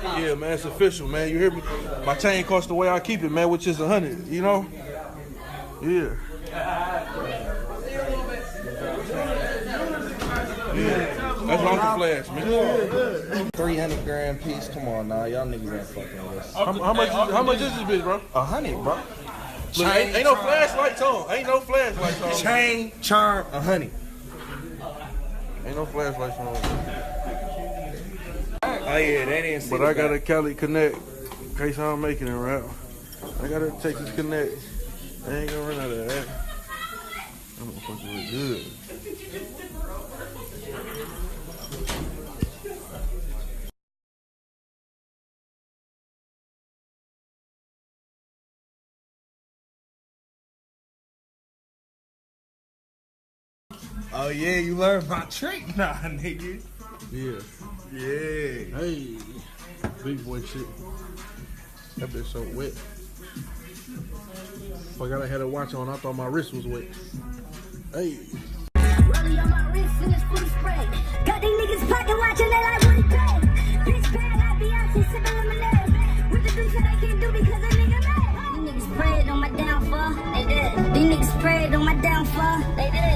Yeah, man, it's official, man. You hear me? My chain costs the way I keep it, man, which is 100. You know? Yeah. Yeah. That's Uncle Flash, man. 300 grand piece. Come on, now, y'all niggas ain't fucking with us. How much is this bitch, bro? 100, bro. Look, ain't no flashlights on. Ain't no flashlights on. Chain, charm, 100. Ain't no flashlights on. Oh yeah, they didn't see. But I got a Cali Connect in case I'm making it right. I got a Texas Connect. I ain't gonna run out of that. That motherfucker look good. Oh yeah, you learned my trick now, nigga. Yeah. Yeah. Hey. Big boy shit. That bitch so wet. Forgot I had a watch on. I thought my wrist was wet. Hey. Rolling on my wrist and it's fully sprayed. Got these niggas pocket watching that I wouldn't pay. Bitch bad, I be out here sipping lemonade. With the things that I can't do because a nigga mad. These niggas prayed on my downfall. They did. These niggas prayed on my downfall. They did.